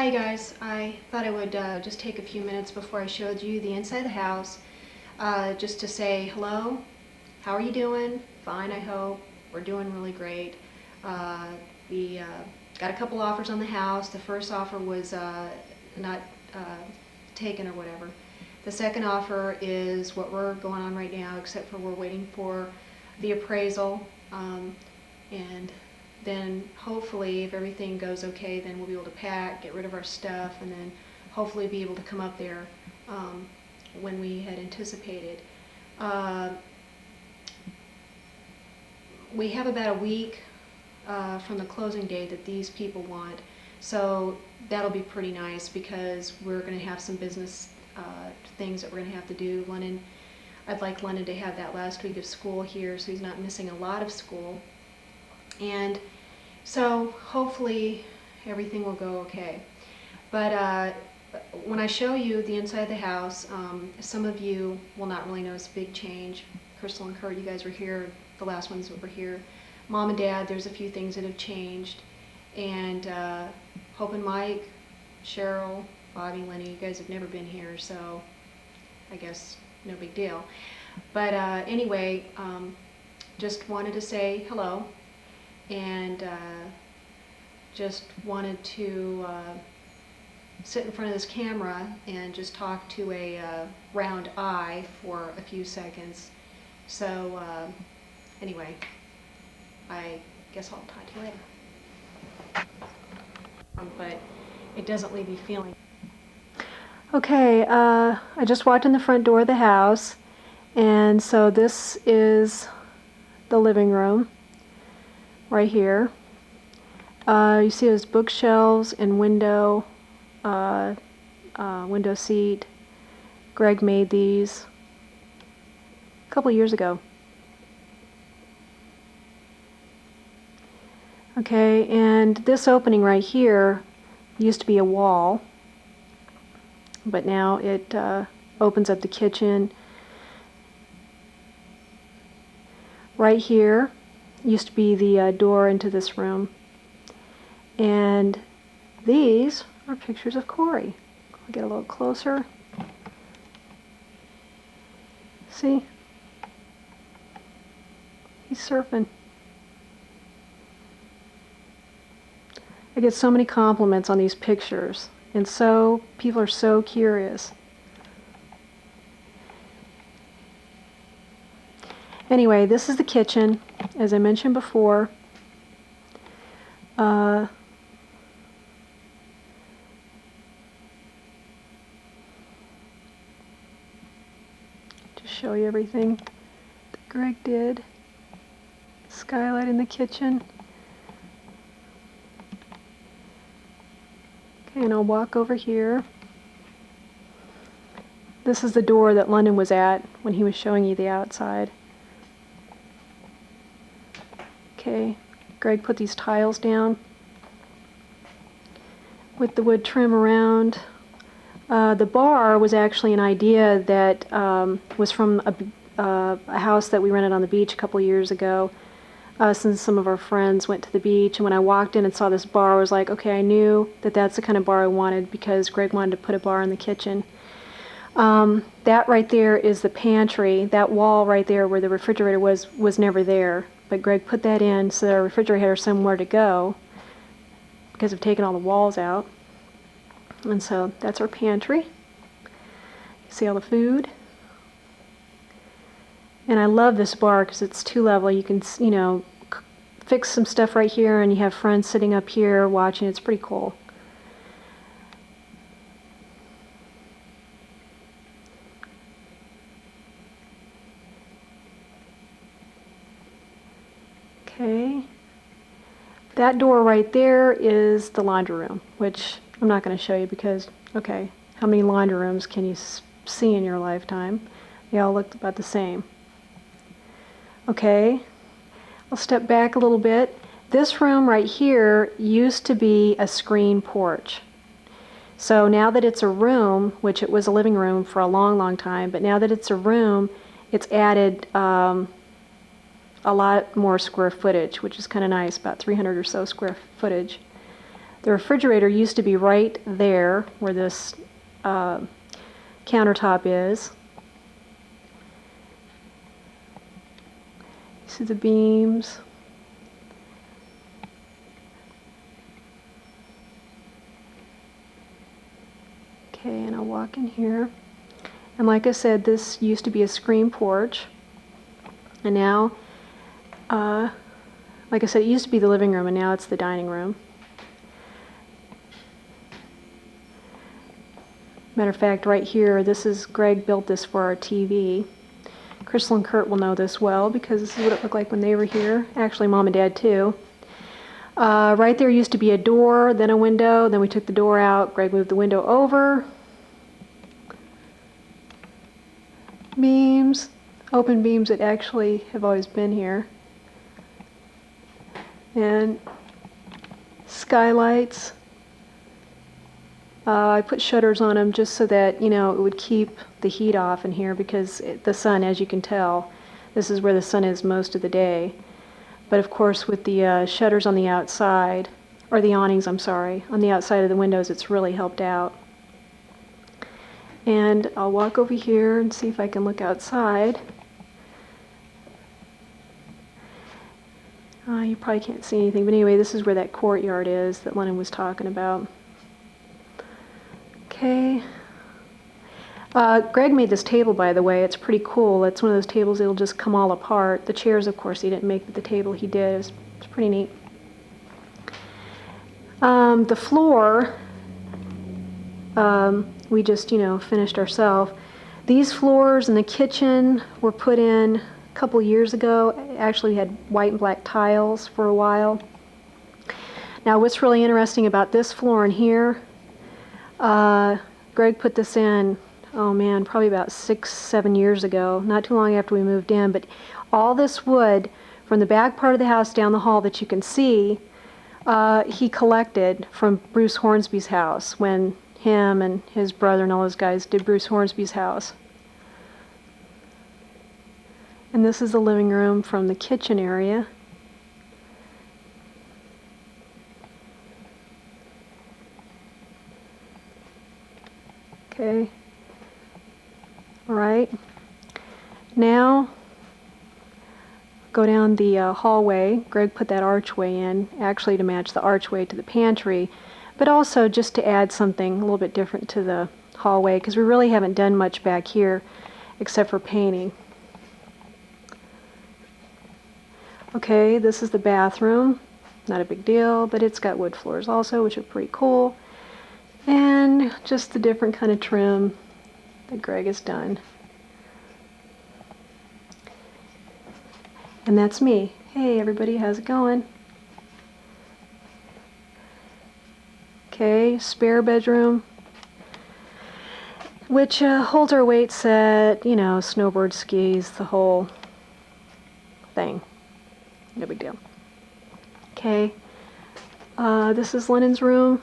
Hi guys, I thought I would just take a few minutes before I showed you the inside of the house just to say hello. How are you doing? Fine, I hope. We're doing really great. We got a couple offers on the house. The first offer was not taken or whatever. The second offer is what we're going on right now, except for we're waiting for the appraisal, and then hopefully if everything goes okay, then we'll be able to pack, get rid of our stuff, and then hopefully be able to come up there when we had anticipated. We have about a week from the closing date that these people want, so that'll be pretty nice because we're going to have some business things that we're going to have to do. I'd like London to have that last week of school here so he's not missing a lot of school, and so hopefully everything will go okay. But when I show you the inside of the house, some of you will not really notice a big change. Crystal and Kurt, you guys were here, the last ones that were here. Mom and Dad, there's a few things that have changed. And Hope and Mike, Cheryl, Bobby, Lenny, you guys have never been here, so I guess no big deal. But anyway, just wanted to say hello, and just wanted to sit in front of this camera and just talk to a round eye for a few seconds. So anyway, I guess I'll talk to you later. But it doesn't leave you feeling. Okay, I just walked in the front door of the house, and so this is the living room right here. You see those bookshelves and window seat. Greg made these a couple years ago. Okay, and this opening right here used to be a wall, but now it opens up the kitchen. Right here used to be the door into this room, and these are pictures of Corey. I'll get a little closer. See? He's surfing. I get so many compliments on these pictures, and so people are so curious. Anyway, this is the kitchen, as I mentioned before. To show you everything that Greg did. Skylight in the kitchen. Okay, and I'll walk over here. This is the door that London was at when he was showing you the outside. Okay, Greg put these tiles down with the wood trim around. The bar was actually an idea that was from a house that we rented on the beach a couple years ago, since some of our friends went to the beach. And when I walked in and saw this bar, I was like, okay, I knew that that's the kind of bar I wanted because Greg wanted to put a bar in the kitchen. That right there is the pantry. That wall right there where the refrigerator was never there. But Greg put that in so that our refrigerator had somewhere to go because of taking all the walls out. And so that's our pantry. You see all the food. And I love this bar because it's two-level. You can, you know, fix some stuff right here and you have friends sitting up here watching. It's pretty cool. Okay. That door right there is the laundry room, which I'm not going to show you because, okay, how many laundry rooms can you see in your lifetime? They all look about the same. Okay, I'll step back a little bit. This room right here used to be a screen porch. So now that it's a room, which it was a living room for a long, long time, but now that it's a room, it's added a lot more square footage, which is kind of nice, about 300 or so square footage. The refrigerator used to be right there where this countertop is. You see the beams. Okay, and I'll walk in here. And like I said, this used to be a screen porch. And now, like I said, it used to be the living room, and now it's the dining room. Matter of fact, right here, Greg built this for our TV. Crystal and Kurt will know this well because this is what it looked like when they were here. Actually, Mom and Dad too. Right there used to be a door, then a window, then we took the door out. Greg moved the window over. Beams, open beams that actually have always been here. And skylights. I put shutters on them just so that, you know, it would keep the heat off in here because the sun, as you can tell, this is where the sun is most of the day. But of course with the shutters on the outside, or the awnings, I'm sorry, on the outside of the windows, it's really helped out. And I'll walk over here and see if I can look outside. You probably can't see anything, but anyway, this is where that courtyard is that Lennon was talking about. Okay. Greg made this table, by the way. It's pretty cool. It's one of those tables that'll just come all apart. The chairs, of course, he didn't make, but the table he did. It's pretty neat. The floor, we just, you know, finished ourselves. These floors in the kitchen were put in a couple years ago. Actually, we had white and black tiles for a while. Now, what's really interesting about this floor in here, Greg put this in, oh man, probably about 6-7 years ago, not too long after we moved in, but all this wood from the back part of the house down the hall that you can see, he collected from Bruce Hornsby's house when him and his brother and all those guys did Bruce Hornsby's house. And this is the living room from the kitchen area. Okay. All right. Now, go down the hallway. Greg put that archway in, actually to match the archway to the pantry, but also just to add something a little bit different to the hallway, because we really haven't done much back here except for painting. Okay, this is the bathroom. Not a big deal, but it's got wood floors also, which are pretty cool. And just the different kind of trim that Greg has done. And that's me. Hey everybody, how's it going? Okay, spare bedroom, which holds our weight set, you know, snowboard, skis, the whole thing. No big deal. Okay, this is Lennon's room.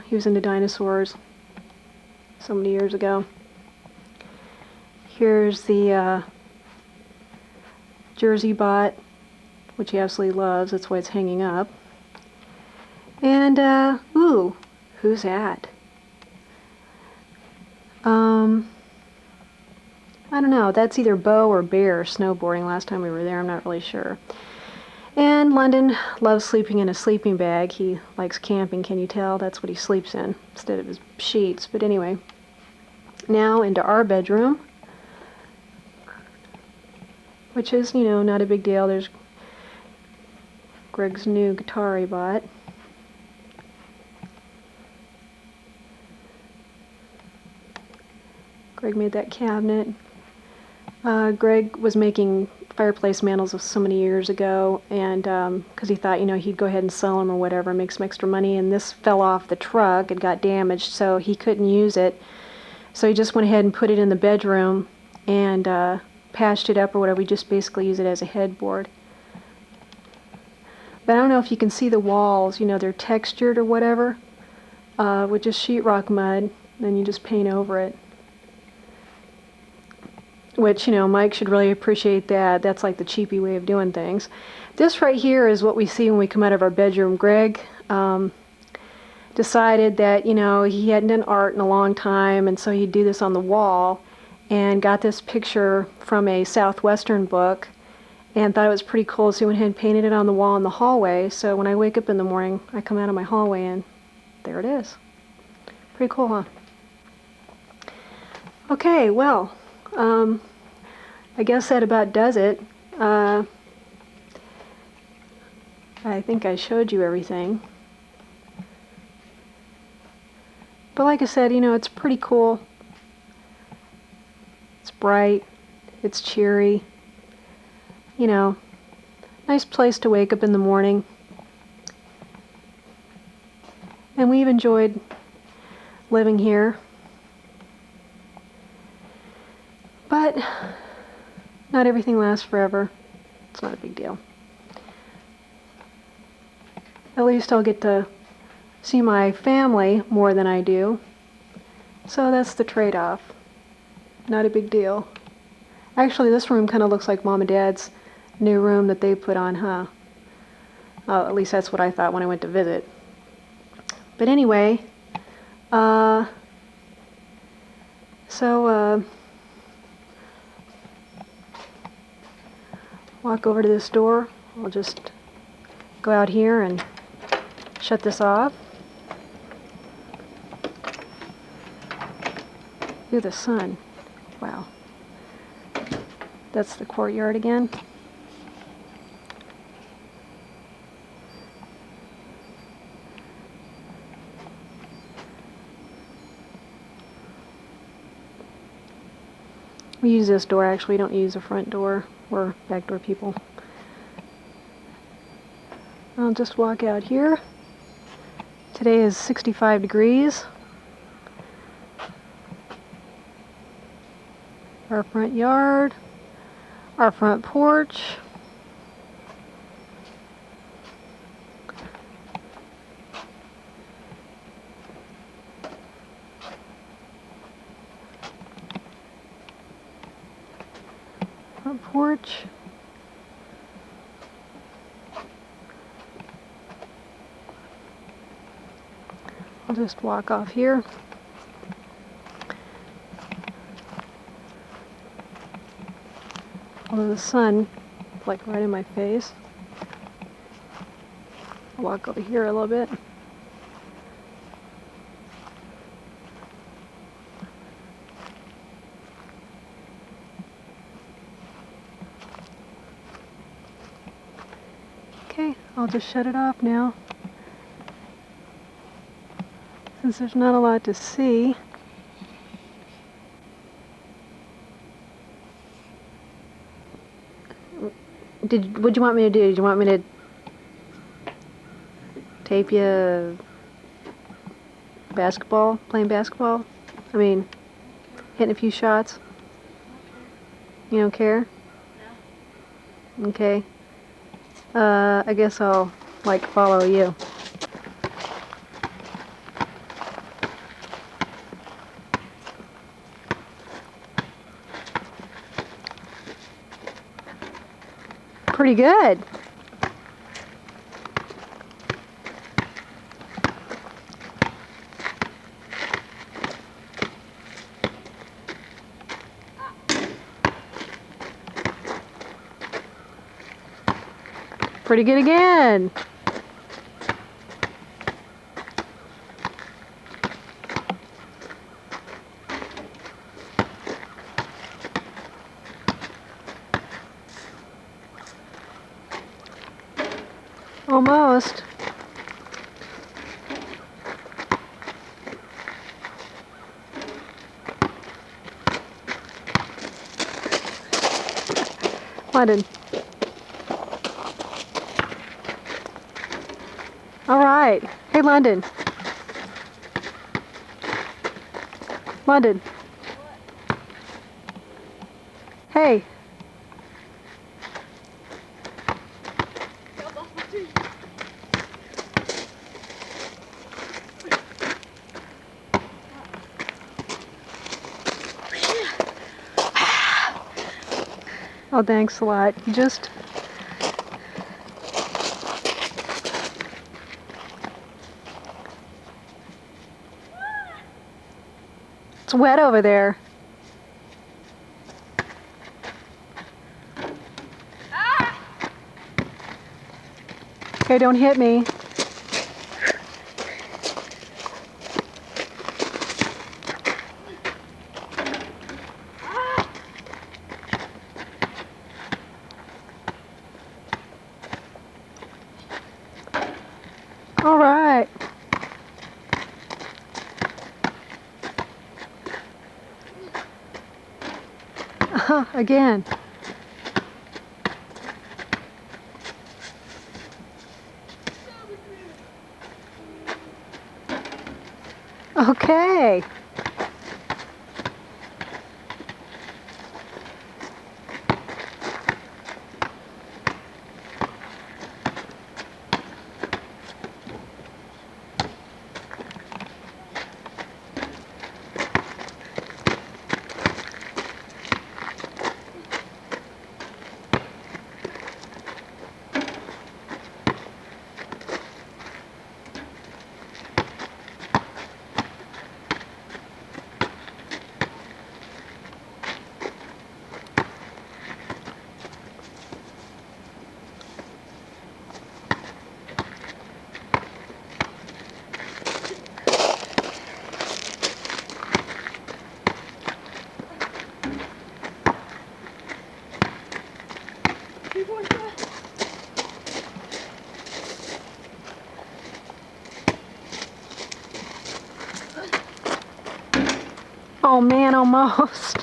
He was into dinosaurs so many years ago. Here's the jersey bot, which he absolutely loves. That's why it's hanging up. And, ooh, who's that? I don't know. That's either Bo or Bear snowboarding last time we were there. I'm not really sure. And London loves sleeping in a sleeping bag. He likes camping, can you tell? That's what he sleeps in instead of his sheets. But anyway, now into our bedroom, which is, you know, not a big deal. There's Greg's new guitar he bought. Greg made that cabinet. Greg was making fireplace mantles so many years ago, and because he thought, you know, he'd go ahead and sell them or whatever, make some extra money, and this fell off the truck. It got damaged, so he couldn't use it. So he just went ahead and put it in the bedroom and patched it up or whatever. We just basically use it as a headboard. But I don't know if you can see the walls, you know, they're textured or whatever, with just sheetrock mud, then you just paint over it. which, you know, Mike should really appreciate that. That's like the cheapy way of doing things. This right here is what we see when we come out of our bedroom. Greg decided that, you know, he hadn't done art in a long time, and so he'd do this on the wall, and got this picture from a Southwestern book and thought it was pretty cool, so he went ahead and painted it on the wall in the hallway. So when I wake up in the morning, I come out of my hallway and there it is. Pretty cool, huh? Okay, well, I guess that about does it. I think I showed you everything. But like I said, you know, it's pretty cool. It's bright. It's cheery. You know, nice place to wake up in the morning. And we've enjoyed living here. But not everything lasts forever. It's not a big deal. At least I'll get to see my family more than I do. So that's the trade-off. Not a big deal. Actually, this room kind of looks like Mom and Dad's new room that they put on, huh? At least that's what I thought when I went to visit. But anyway, walk over to this door. I'll just go out here and shut this off. Ooh, the sun. Wow. That's the courtyard again. We use this door, actually. We don't use the front door. We're back door people. I'll just walk out here. Today is 65 degrees. Our front yard. Our front porch. Front porch. I'll just walk off here. Although the sun is like right in my face. I'll walk over here a little bit. Okay, I'll just shut it off now. Since there's not a lot to see. What'd you want me to do? Did you want me to tape you basketball, playing basketball? I mean, hitting a few shots? You don't care? No. Okay. I guess I'll, like, follow you. Pretty good. Pretty good again. Almost. London. All right. Hey, London. London. Hey. Oh, thanks a lot. You just... It's wet over there. Okay, don't hit me. All right. Again. Okay. Oh man, almost.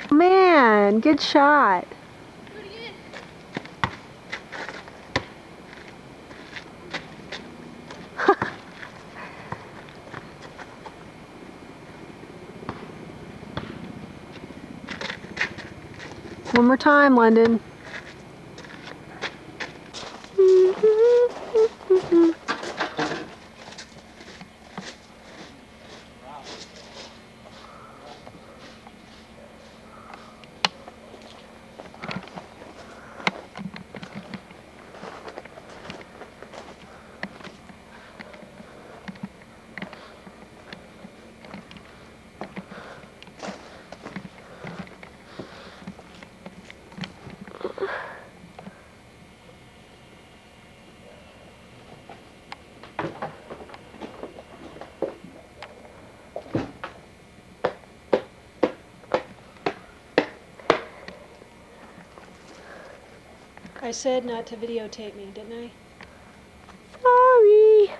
Man, good shot. One more time, London. I said not to videotape me, didn't I? Sorry.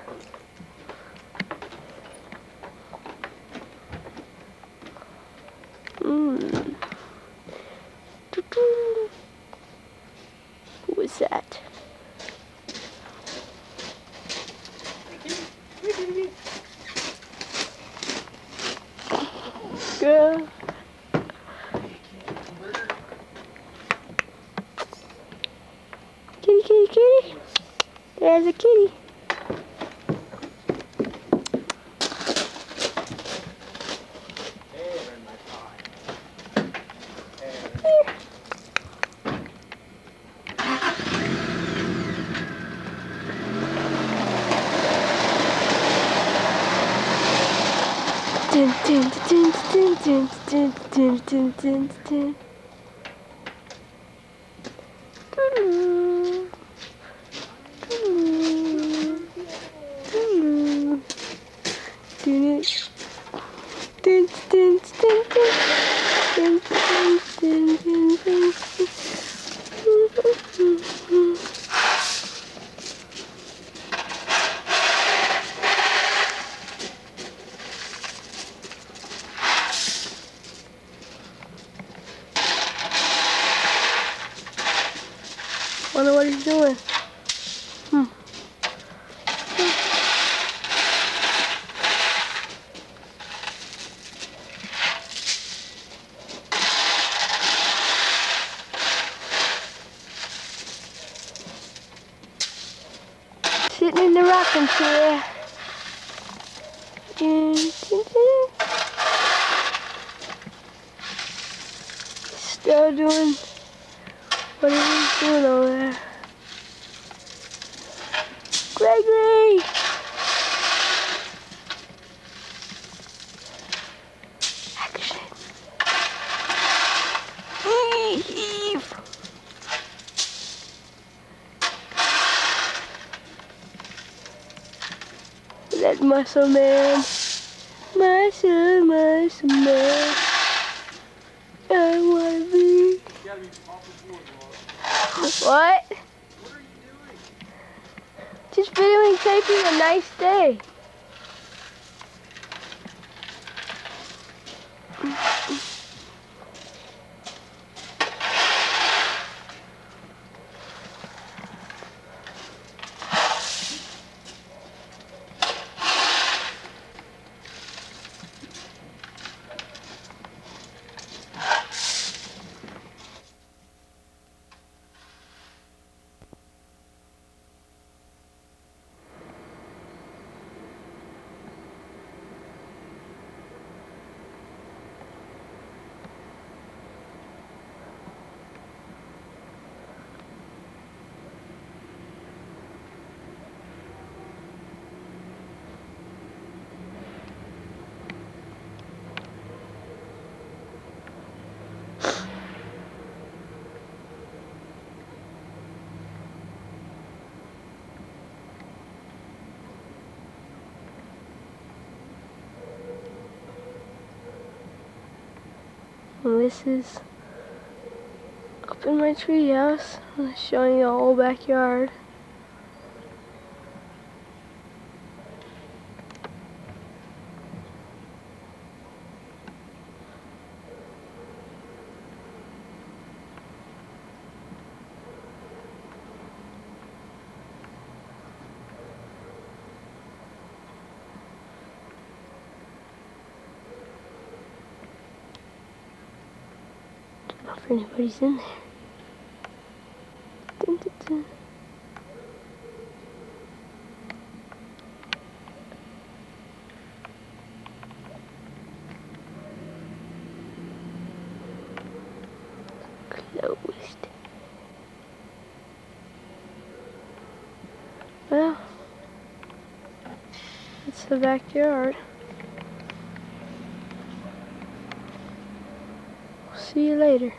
Who was that? Good. Kitty, kitty, kitty. There's a kitty. Dun, dun, dun, dun, dun, dun, dun, dun, dun, dun. Wonder what he's doing. sitting in the rocking chair. Dun, dun, dun. Still doing what he's doing over there. Gregory! Action. Heave. That muscle man. Muscle man. I wanna be. What? What are you doing? Just videotaping a nice day. And this is up in my treehouse. I'm showing you the whole backyard. Not if anybody's in there. Dun, dun, dun. Closed. Well, that's the backyard. See you later.